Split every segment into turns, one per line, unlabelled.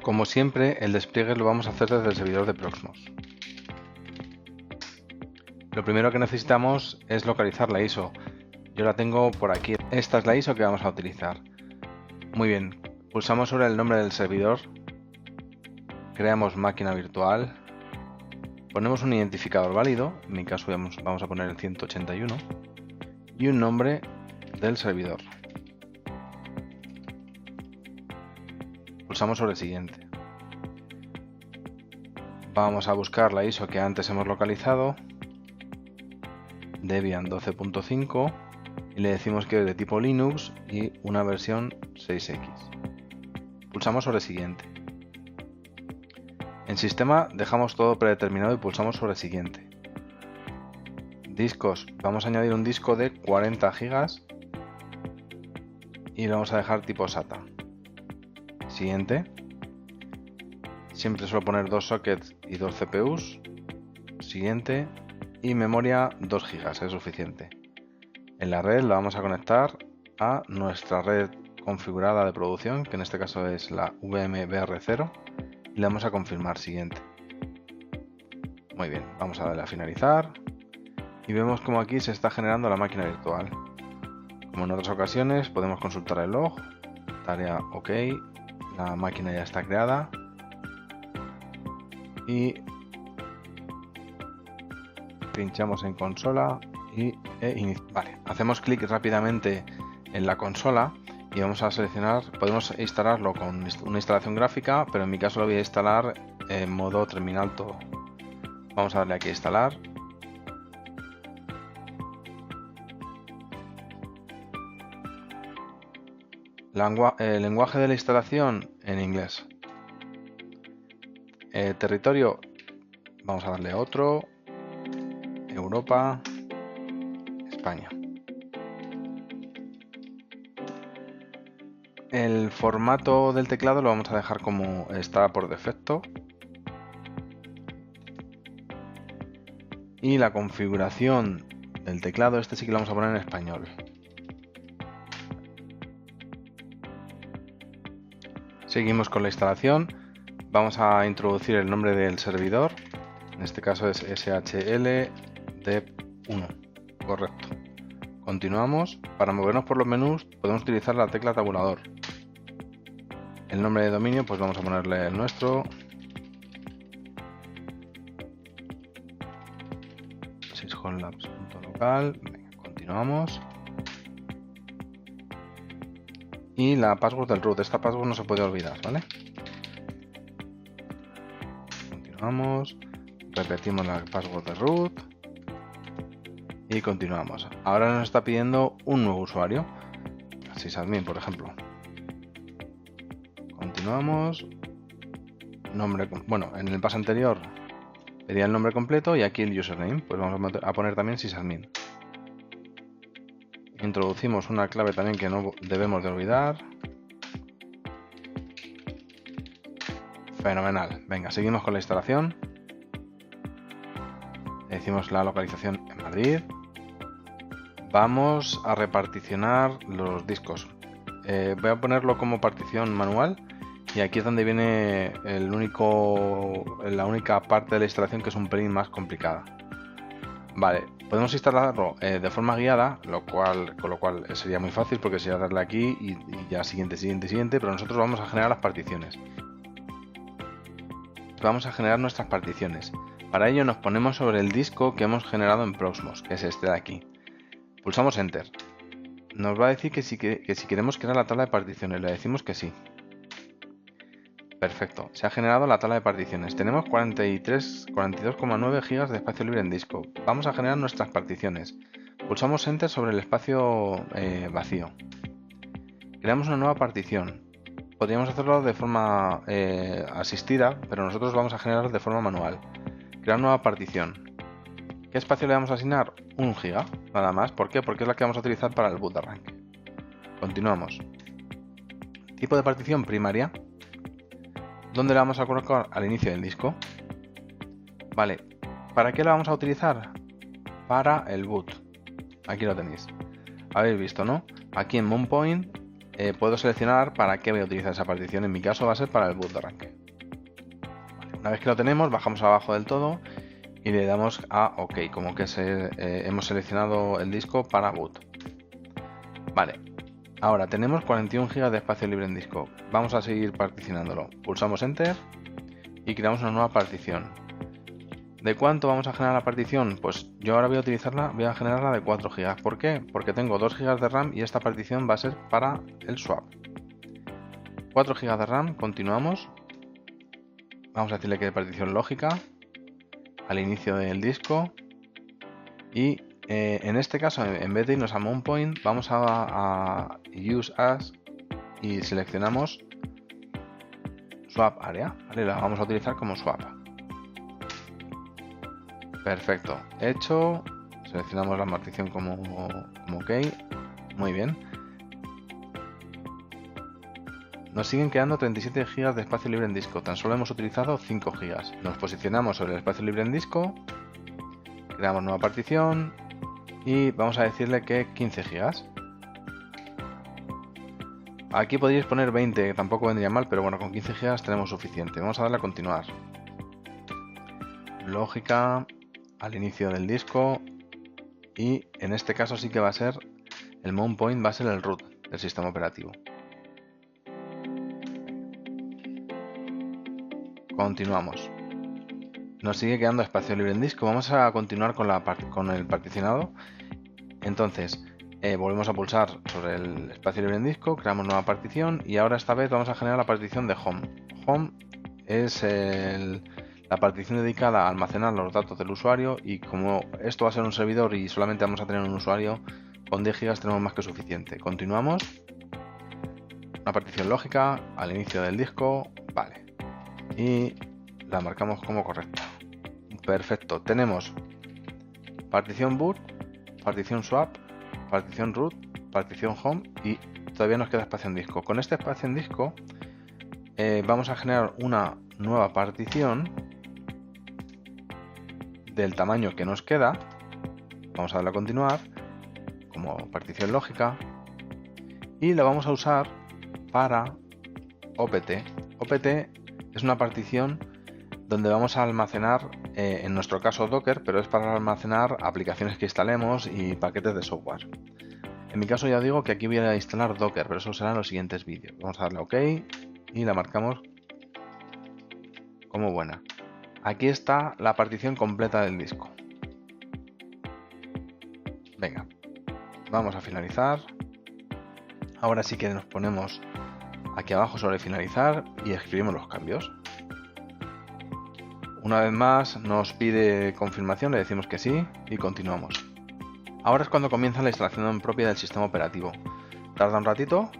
Como siempre, el despliegue lo vamos a hacer desde el servidor de Proxmox. Lo primero que necesitamos es localizar la ISO. Yo la tengo por aquí. Esta es la ISO que vamos a utilizar. Muy bien, pulsamos sobre el nombre del servidor, creamos máquina virtual, ponemos un identificador válido, en mi caso vamos a poner el 181, y un nombre del servidor. Pulsamos sobre el siguiente. Vamos a buscar la ISO que antes hemos localizado, Debian 12.5, y le decimos que es de tipo Linux y una versión 6X. Pulsamos sobre siguiente. En sistema dejamos todo predeterminado y pulsamos sobre siguiente. Discos, vamos a añadir un disco de 40 GB y lo vamos a dejar tipo SATA. Siguiente. Siempre suelo poner 2 sockets y 2 CPUs. Siguiente. Y memoria 2 GB, es suficiente. En la red la vamos a conectar a nuestra red configurada de producción, que en este caso es la VMBR0, y le vamos a confirmar siguiente. Muy bien, vamos a darle a finalizar y vemos como aquí se está generando la máquina virtual. Como en otras ocasiones, podemos consultar el log, tarea OK, la máquina ya está creada y pinchamos en consola vale, hacemos clic rápidamente en la consola y vamos a seleccionar, podemos instalarlo con una instalación gráfica, pero en mi caso lo voy a instalar en modo terminal todo. Vamos a darle aquí a instalar. El lenguaje de la instalación en inglés. Territorio, vamos a darle a otro. Europa, España. El formato del teclado lo vamos a dejar como está por defecto. Y la configuración del teclado, este sí que lo vamos a poner en español. Seguimos con la instalación. Vamos a introducir el nombre del servidor. En este caso es SHL Dev1. Correcto. Continuamos. Para movernos por los menús podemos utilizar la tecla tabulador. El nombre de dominio pues vamos a ponerle el nuestro. syshomelabs.local. Continuamos. Y la password del root. Esta password no se puede olvidar, ¿vale? Continuamos. Repetimos la password de root. Y continuamos. Ahora nos está pidiendo un nuevo usuario. Sysadmin, por ejemplo. Continuamos. Nombre, bueno, en el paso anterior pedía el nombre completo y aquí el username. Pues vamos a poner también sysadmin. Introducimos una clave también que no debemos de olvidar. Fenomenal. Venga, seguimos con la instalación. Decimos la localización en Madrid. Vamos a reparticionar los discos. Voy a ponerlo como partición manual y aquí es donde viene la única parte de la instalación que es un pelín más complicada. Vale, podemos instalarlo de forma guiada, con lo cual sería muy fácil porque sería darle aquí y ya siguiente, pero nosotros vamos a generar las particiones. Vamos a generar nuestras particiones. Para ello nos ponemos sobre el disco que hemos generado en Proxmox, que es este de aquí. Pulsamos Enter. Nos va a decir que si queremos crear la tabla de particiones. Le decimos que sí. Perfecto. Se ha generado la tabla de particiones. Tenemos 42,9 GB de espacio libre en disco. Vamos a generar nuestras particiones. Pulsamos Enter sobre el espacio vacío. Creamos una nueva partición. Podríamos hacerlo de forma asistida, pero nosotros vamos a generar de forma manual. Crear nueva partición. ¿Qué espacio le vamos a asignar? 1 GB, nada más. ¿Por qué? Porque es la que vamos a utilizar para el boot de arranque. Continuamos. Tipo de partición primaria. ¿Dónde la vamos a colocar? Al inicio del disco. Vale. ¿Para qué la vamos a utilizar? Para el boot. Aquí lo tenéis. Habéis visto, ¿no? Aquí en MoonPoint puedo seleccionar para qué voy a utilizar esa partición. En mi caso va a ser para el boot de arranque. Una vez que lo tenemos, bajamos abajo del todo y le damos a OK, como que hemos seleccionado el disco para boot. Vale, ahora tenemos 41 GB de espacio libre en disco. Vamos a seguir particionándolo. Pulsamos Enter y creamos una nueva partición. ¿De cuánto vamos a generar la partición? Pues yo ahora voy a generarla de 4 GB. ¿Por qué? Porque tengo 2 GB de RAM y esta partición va a ser para el swap. 4 GB de RAM, continuamos. Vamos a decirle que de partición lógica al inicio del disco y en este caso, en vez de irnos a mount point, vamos a use as y seleccionamos swap area, ¿vale? La vamos a utilizar como swap. Perfecto, hecho. Seleccionamos la partición como OK. Muy bien. Nos siguen quedando 37 GB de espacio libre en disco. Tan solo hemos utilizado 5 GB. Nos posicionamos sobre el espacio libre en disco. Creamos nueva partición. Y vamos a decirle que 15 GB. Aquí podríais poner 20, que tampoco vendría mal, pero bueno, con 15 GB tenemos suficiente. Vamos a darle a continuar. Lógica al inicio del disco. Y en este caso sí que va a ser el mount point, va a ser el root del sistema operativo. Continuamos. Nos sigue quedando espacio libre en disco. Vamos a continuar con el particionado. Entonces, volvemos a pulsar sobre el espacio libre en disco, creamos nueva partición y ahora esta vez vamos a generar la partición de home. Home es la partición dedicada a almacenar los datos del usuario y como esto va a ser un servidor y solamente vamos a tener un usuario, con 10 GB tenemos más que suficiente. Continuamos. Una partición lógica al inicio del disco. Vale. Y la marcamos como correcta. Perfecto, tenemos partición boot, partición swap, partición root, partición home y todavía nos queda espacio en disco. Con este espacio en disco vamos a generar una nueva partición del tamaño que nos queda. Vamos a darle a continuar como partición lógica y la vamos a usar para OPT. OPT es una partición donde vamos a almacenar, en nuestro caso Docker, pero es para almacenar aplicaciones que instalemos y paquetes de software. En mi caso ya digo que aquí voy a instalar Docker, pero eso será en los siguientes vídeos. Vamos a darle a OK y la marcamos como buena. Aquí está la partición completa del disco. Venga, vamos a finalizar. Ahora sí que nos ponemos aquí abajo sobre finalizar y escribimos los cambios. Una vez más nos pide confirmación, le decimos que sí y continuamos. Ahora es cuando comienza la instalación propia del sistema operativo. Tarda un ratito.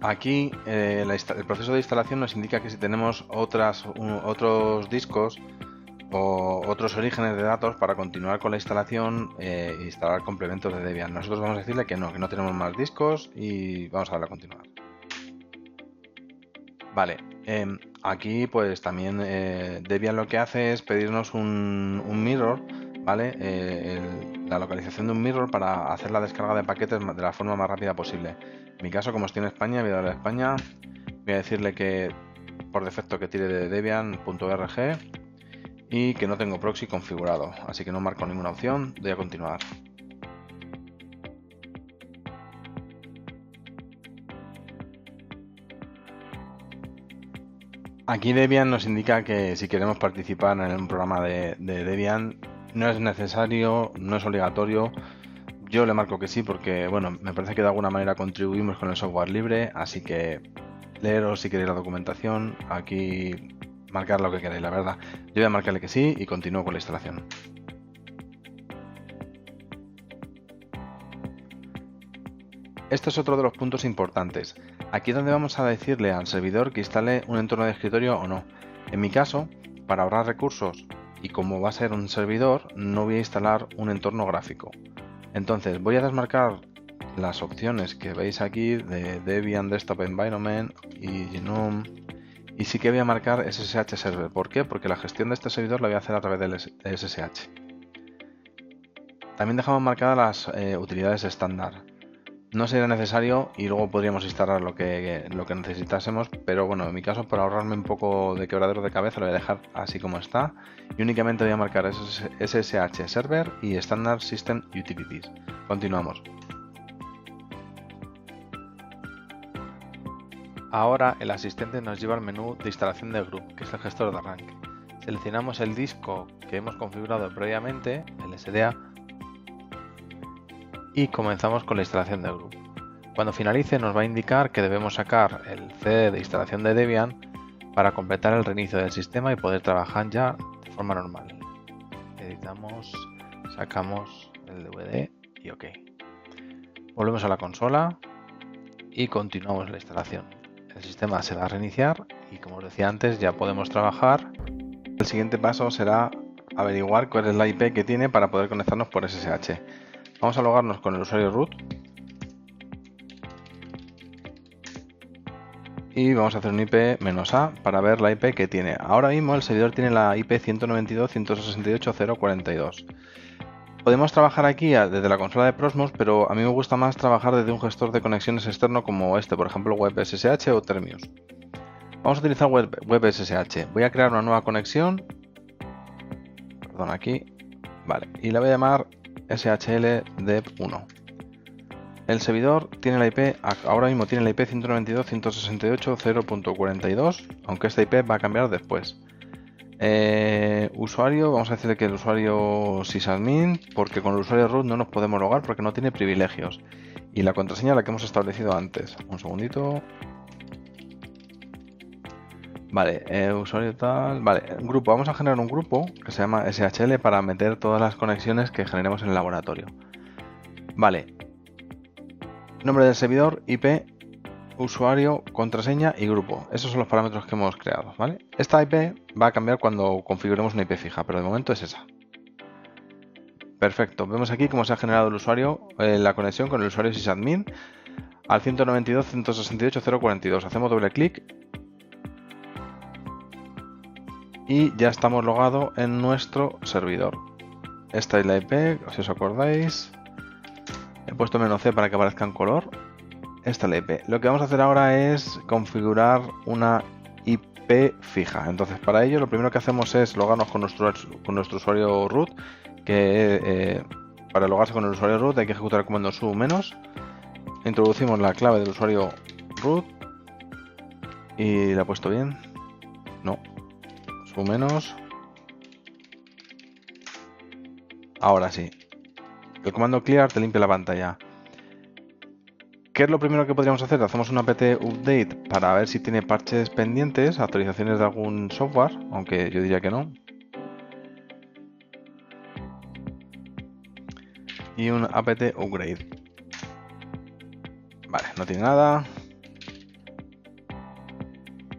Aquí el proceso de instalación nos indica que si tenemos otros discos o otros orígenes de datos para continuar con la instalación e instalar complementos de Debian. Nosotros vamos a decirle que no tenemos más discos y vamos a darle a continuar. Vale, aquí pues también Debian lo que hace es pedirnos un mirror, ¿vale? La localización de un mirror para hacer la descarga de paquetes de la forma más rápida posible. En mi caso, como estoy en España, voy a darle a España, voy a decirle que por defecto que tire de debian.org y que no tengo proxy configurado, así que no marco ninguna opción, doy a continuar. Aquí Debian nos indica que si queremos participar en un programa de Debian no es necesario, no es obligatorio. Yo le marco que sí porque, bueno, me parece que de alguna manera contribuimos con el software libre, así que leeros si queréis la documentación, aquí marcar lo que queráis, la verdad. Yo voy a marcarle que sí y continúo con la instalación. Este es otro de los puntos importantes. Aquí es donde vamos a decirle al servidor que instale un entorno de escritorio o no. En mi caso, para ahorrar recursos y como va a ser un servidor, no voy a instalar un entorno gráfico. Entonces voy a desmarcar las opciones que veis aquí de Debian Desktop Environment y GNOME y sí que voy a marcar SSH Server. ¿Por qué? Porque la gestión de este servidor la voy a hacer a través del SSH. También dejamos marcadas las utilidades estándar. No sería necesario y luego podríamos instalar lo que necesitásemos, pero bueno, en mi caso, para ahorrarme un poco de quebradero de cabeza, lo voy a dejar así como está y únicamente voy a marcar SSH Server y Standard System Utilities. Continuamos. Ahora el asistente nos lleva al menú de instalación de Group, que es el gestor de arranque. Seleccionamos el disco que hemos configurado previamente, el SDA, y comenzamos con la instalación de Group. Cuando finalice nos va a indicar que debemos sacar el CD de instalación de Debian para completar el reinicio del sistema y poder trabajar ya de forma normal. Editamos, sacamos el DVD y OK. Volvemos a la consola y continuamos la instalación. El sistema se va a reiniciar y, como os decía antes, ya podemos trabajar. El siguiente paso será averiguar cuál es la IP que tiene para poder conectarnos por SSH. Vamos a logarnos con el usuario root y vamos a hacer un IP-A para ver la IP que tiene. Ahora mismo el servidor tiene la IP 192.168.0.42. Podemos trabajar aquí desde la consola de Prosmos, pero a mí me gusta más trabajar desde un gestor de conexiones externo como este, por ejemplo WebSSH o Termius. Vamos a utilizar WebSSH. Voy a crear una nueva conexión. Perdón, aquí. Vale, y la voy a llamar SHL-Dev1. El servidor tiene la IP, ahora mismo tiene la IP 192.168.0.42, aunque esta IP va a cambiar después. Usuario, vamos a decirle que el usuario sysadmin, porque con el usuario root no nos podemos logar porque no tiene privilegios. Y la contraseña la que hemos establecido antes. Un segundito. Vale, usuario tal. Vale, un grupo. Vamos a generar un grupo que se llama SHL para meter todas las conexiones que generemos en el laboratorio. Vale. Nombre del servidor, IP, usuario, contraseña y grupo. Esos son los parámetros que hemos creado, ¿vale? Esta IP va a cambiar cuando configuremos una IP fija, pero de momento es esa. Perfecto. Vemos aquí cómo se ha generado el usuario, la conexión con el usuario sysadmin al 192.168.0.42. Hacemos doble clic y ya estamos logados en nuestro servidor. Esta es la IP, si os acordáis. He puesto "-c" para que aparezca en color. Esta es la IP. Lo que vamos a hacer ahora es configurar una IP fija. Entonces, para ello, lo primero que hacemos es logarnos con nuestro usuario root. Que para logarse con el usuario root hay que ejecutar el comando su menos. Introducimos la clave del usuario root. Y la he puesto bien. No. Su menos. Ahora sí. El comando clear te limpia la pantalla. ¿Qué es lo primero que podríamos hacer? Hacemos un apt update para ver si tiene parches pendientes, actualizaciones de algún software, aunque yo diría que no. Y un apt upgrade. Vale, no tiene nada.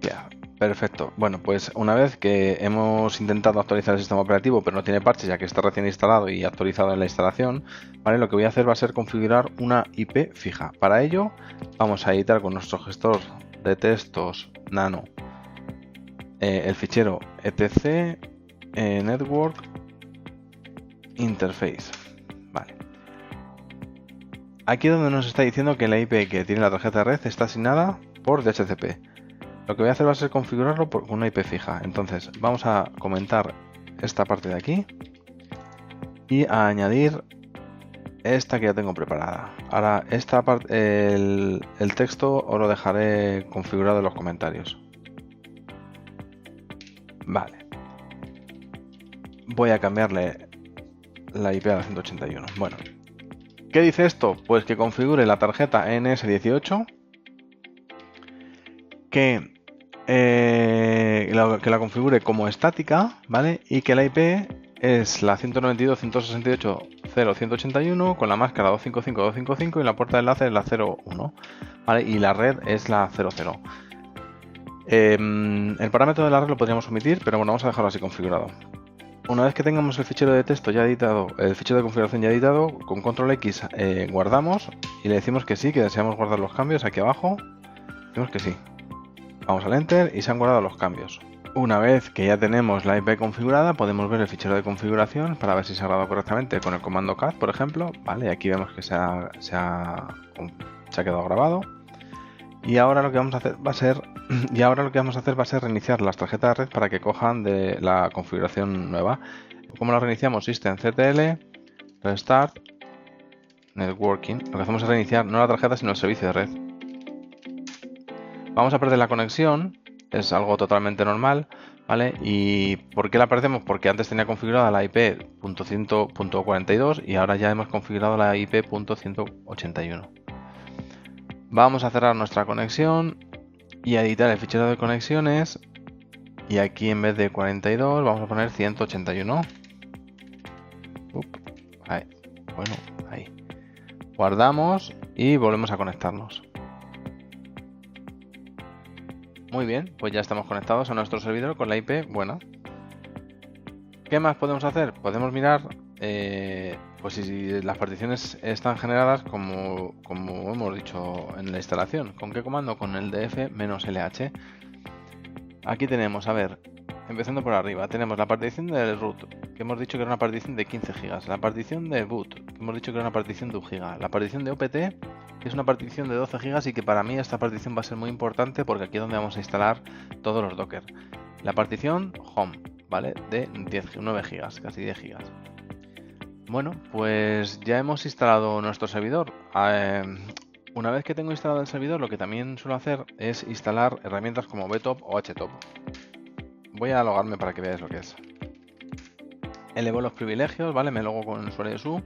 Ya, perfecto. Bueno, pues una vez que hemos intentado actualizar el sistema operativo, pero no tiene parches ya que está recién instalado y actualizado en la instalación, ¿vale? Lo que voy a hacer va a ser configurar una IP fija. Para ello, vamos a editar con nuestro gestor de textos nano el fichero etc network interface. Vale. Aquí es donde nos está diciendo que la IP que tiene la tarjeta de red está asignada por DHCP. Lo que voy a hacer va a ser configurarlo con una IP fija. Entonces vamos a comentar esta parte de aquí y a añadir esta que ya tengo preparada. Ahora esta parte, el texto os lo dejaré configurado en los comentarios. Vale. Voy a cambiarle la IP a la 181. Bueno. ¿Qué dice esto? Pues que configure la tarjeta NS18, que la configure como estática, ¿vale? Y que la IP es la 192.168.0.181 con la máscara 255.255 y la puerta de enlace es la 01, ¿vale? Y la red es la 00. El parámetro de la red lo podríamos omitir, pero bueno, vamos a dejarlo así configurado. Una vez que tengamos el fichero de texto ya editado, el fichero de configuración ya editado, con control X guardamos y le decimos que sí, que deseamos guardar los cambios aquí abajo. Decimos que sí. Vamos al Enter y se han guardado los cambios. Una vez que ya tenemos la IP configurada, podemos ver el fichero de configuración para ver si se ha grabado correctamente con el comando cat, por ejemplo. Vale, aquí vemos que se ha quedado grabado. Y ahora lo que vamos a hacer va a ser reiniciar las tarjetas de red para que cojan de la configuración nueva. ¿Cómo lo reiniciamos? systemctl restart networking. Lo que hacemos es reiniciar no la tarjeta sino el servicio de red. Vamos a perder la conexión, es algo totalmente normal, ¿vale? ¿Y por qué la perdemos? Porque antes tenía configurada la IP.100.42 y ahora ya hemos configurado la IP.181. Vamos a cerrar nuestra conexión y a editar el fichero de conexiones. Y aquí en vez de 42 vamos a poner 181. Ahí. Bueno, ahí. Guardamos y volvemos a conectarnos. Muy bien, pues ya estamos conectados a nuestro servidor con la IP buena. ¿Qué más podemos hacer? Podemos mirar pues si las particiones están generadas como hemos dicho en la instalación. ¿Con qué comando? Con el df-lh. Aquí tenemos, a ver, empezando por arriba, tenemos la partición del root, que hemos dicho que era una partición de 15 GB. La partición de boot, que hemos dicho que era una partición de 1 GB. La partición de opt, que es una partición de 12 GB y que para mí esta partición va a ser muy importante porque aquí es donde vamos a instalar todos los Docker. La partición home, ¿vale? De 9 GB, casi 10 GB. Bueno, pues ya hemos instalado nuestro servidor. Una vez que tengo instalado el servidor, lo que también suelo hacer es instalar herramientas como btop o htop. Voy a logarme para que veáis lo que es. Elevo los privilegios, ¿vale? Me logo con el usuario su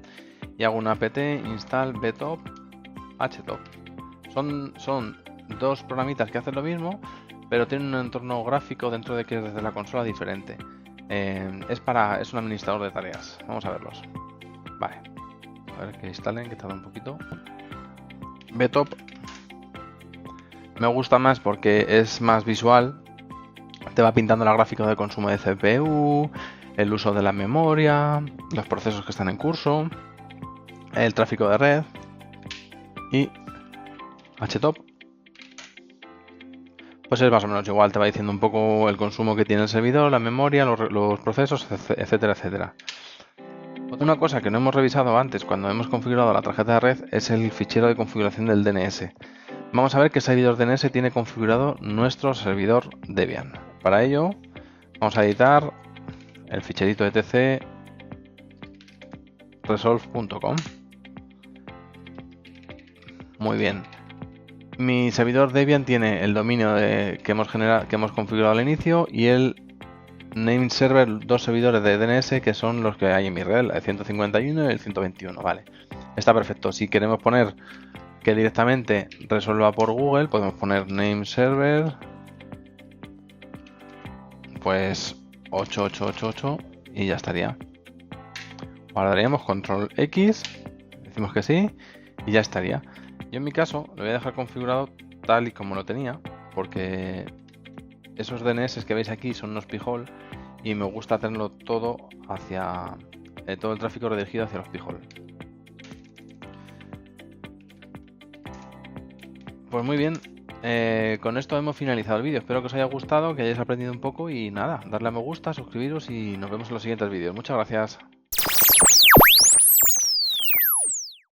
y hago una apt install btop htop. Son dos programitas que hacen lo mismo, pero tienen un entorno gráfico dentro de que es desde la consola diferente. Es un administrador de tareas. Vamos a verlos. Vale. A ver que instalen, que tarda un poquito. Btop me gusta más porque es más visual. Te va pintando la gráfica de consumo de CPU, el uso de la memoria, los procesos que están en curso, el tráfico de red y htop. Pues es más o menos igual, te va diciendo un poco el consumo que tiene el servidor, la memoria, los procesos, etcétera, etcétera. Una cosa que no hemos revisado antes cuando hemos configurado la tarjeta de red es el fichero de configuración del DNS. Vamos a ver qué servidor DNS tiene configurado nuestro servidor Debian. Para ello vamos a editar el ficherito etc resolve.com. Muy bien. Mi servidor Debian tiene el dominio que hemos configurado al inicio y el name server, dos servidores de DNS que son los que hay en mi red, el 151 y el 121, vale. Está perfecto. Si queremos poner que directamente resuelva por Google, podemos poner name server pues 8888 y ya estaría. Guardaríamos control X, decimos que sí y ya estaría. Yo en mi caso lo voy a dejar configurado tal y como lo tenía, porque esos DNS que veis aquí son unos pijol y me gusta tenerlo todo hacia todo el tráfico redirigido hacia los pijol. Pues muy bien, con esto hemos finalizado el vídeo. Espero que os haya gustado, que hayáis aprendido un poco y nada, darle a me gusta, suscribiros y nos vemos en los siguientes vídeos. Muchas gracias.